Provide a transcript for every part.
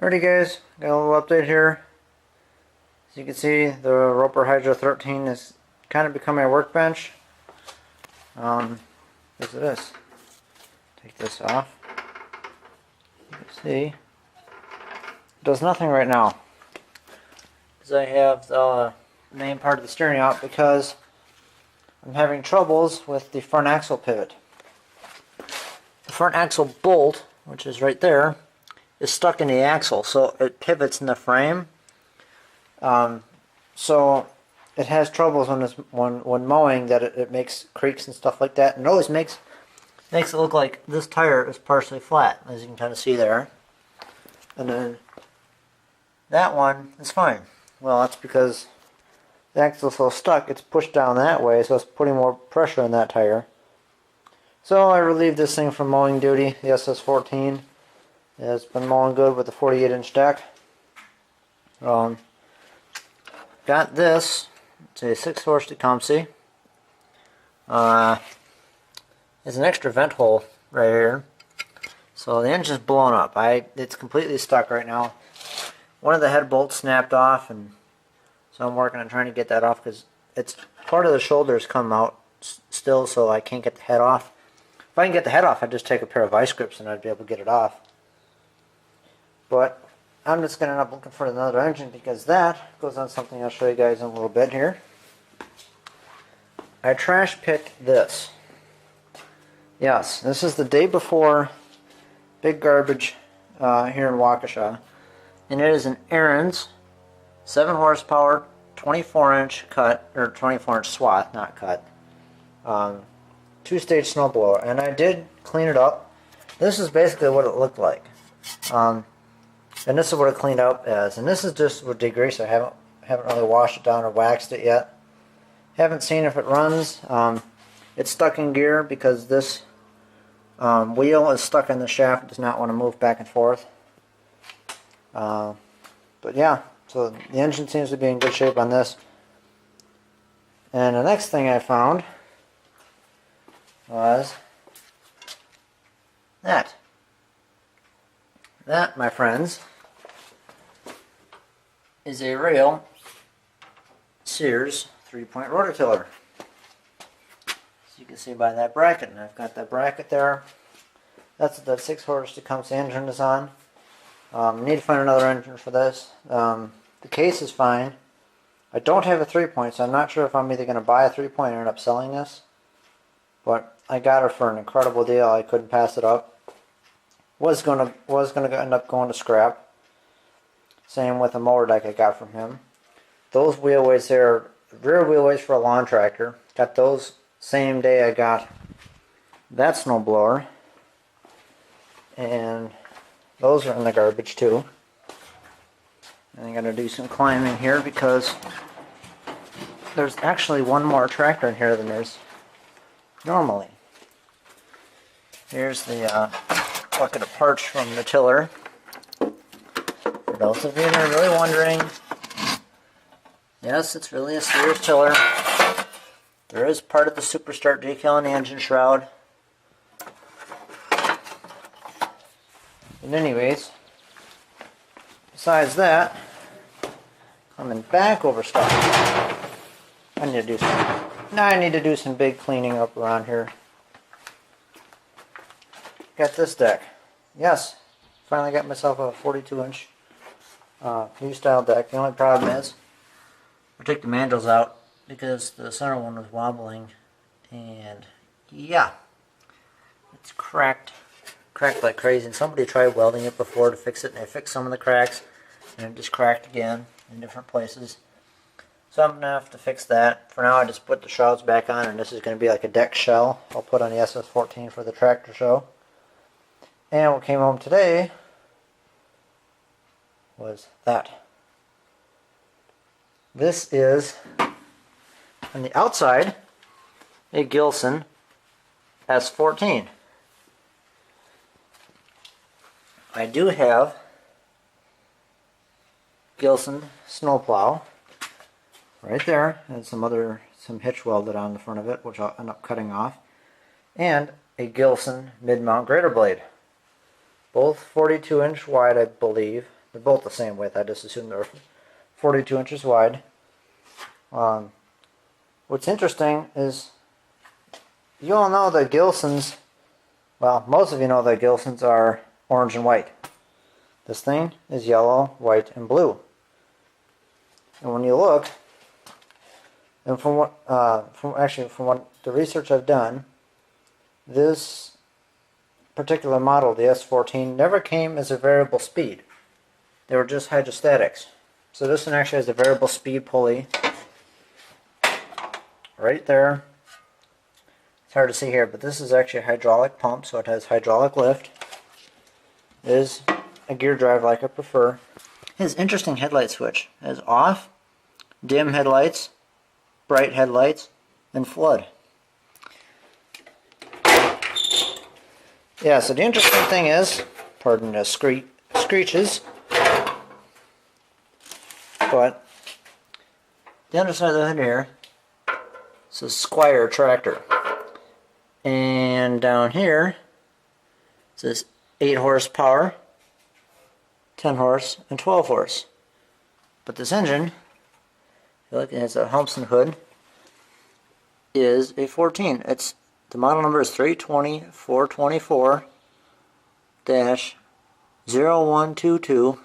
Alrighty guys, got a little update here. As you can see, the Roper Hydro 13 is kind of becoming a workbench. Look at this. Take this off. You can see, it does nothing right now. Because I have the main part of the steering out because I'm having troubles with the front axle pivot. The front axle bolt, which is right there, is stuck in the axle, so it pivots in the frame. So it has troubles when mowing, that it makes creaks and stuff like that, and it always makes it look like this tire is partially flat, as you can kind of see there. And then that one is fine. Well, that's because the axle's so stuck, it's pushed down that way, so it's putting more pressure on that tire. So I relieved this thing from mowing duty. The SS14 has been mowing good with the 48-inch deck. Got this. It's a 6-horse Tecumseh. There's an extra vent hole right here. So the engine's blown up. It's completely stuck right now. One of the head bolts snapped off, and so I'm working on trying to get that off because it's part of the shoulders come out still, so I can't get the head off. If I can get the head off, I'd just take a pair of vice grips and I'd be able to get it off. But I'm just going to end up looking for another engine because that goes on something I'll show you guys in a little bit here. I trash picked this. Yes, this is the day before big garbage here in Waukesha. And it is an Ariens 7 horsepower 24-inch cut, or 24-inch swath, not cut. 2-stage snowblower, and I did clean it up. This is basically what it looked like, and this is what it cleaned up as. And this is just with degrease. I haven't really washed it down or waxed it yet. Haven't seen if it runs. It's stuck in gear because this wheel is stuck in the shaft. It does not want to move back and forth. But yeah, so the engine seems to be in good shape on this. And the next thing I found was that. That, my friends, is a real Sears 3-point rototiller. As you can see by that bracket, and I've got that bracket there. That's what that 6-horse Tecumseh engine is on. Need to find another engine for this. The case is fine. I don't have a 3-point, so I'm not sure if I'm either going to buy a 3-point or end up selling this. But I got her for an incredible deal. I couldn't pass it up. Was gonna end up going to scrap. Same with a mower deck I got from him. Those wheelways there, rear wheelways for a lawn tractor. Got those same day I got that snowblower. And those are in the garbage too. And I'm gonna do some climbing here because there's actually one more tractor in here than there's normally. Here's the bucket of parts from the tiller. For those of you that are really wondering, yes, it's really a Sears tiller. There is part of the Super Start decal in the engine shroud. But anyways, besides that, coming back over stuff, I need to do some big cleaning up around here. Got this deck. Yes, finally got myself a 42-inch new style deck. The only problem is I took the mandrels out because the center one was wobbling, and yeah, it's cracked like crazy. And somebody tried welding it before to fix it, and they fixed some of the cracks, and it just cracked again in different places. So I'm going to have to fix that. For now, I just put the shrouds back on, and this is going to be like a deck shell I'll put on the SS14 for the tractor show. And what came home today was that. This is, on the outside, a Gilson S14. I do have Gilson snowplow right there, and some hitch welded on the front of it, which I'll end up cutting off, and a Gilson mid-mount grater blade. Both 42-inch wide, I believe. They're both the same width. I just assumed they're 42 inches wide. What's interesting is you all know that Gilsons, well, most of you know that Gilsons are orange and white. This thing is yellow, white, and blue. And when you look, and from what the research I've done, this particular model, the S14, never came as a variable speed. They were just hydrostatics. So this one actually has a variable speed pulley right there. It's hard to see here, but this is actually a hydraulic pump, so it has hydraulic lift. It is a gear drive like I prefer. It has interesting headlight switch. It has off, dim headlights, bright headlights, and flood. Yeah, so the interesting thing is, pardon the screeches, but the underside of the hood here says Squire tractor. And down here it says 8 horsepower, 10 horse, and 12 horse. But this engine, look, it has a Humson hood, is a 14. The model number is 320-424-0122,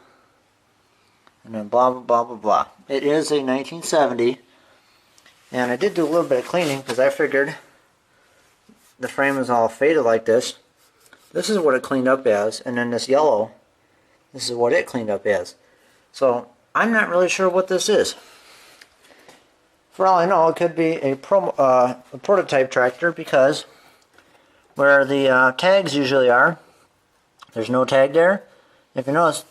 and then blah blah blah blah blah. It is a 1970, and I did do a little bit of cleaning because I figured the frame is all faded like this. This is what it cleaned up as, and then this yellow, this is what it cleaned up as. So I'm not really sure what this is. For all I know, it could be a prototype tractor, because where the tags usually are, there's no tag there. If you notice,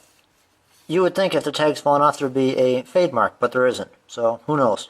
you would think if the tag's fallen off there would be a fade mark, but there isn't. So who knows?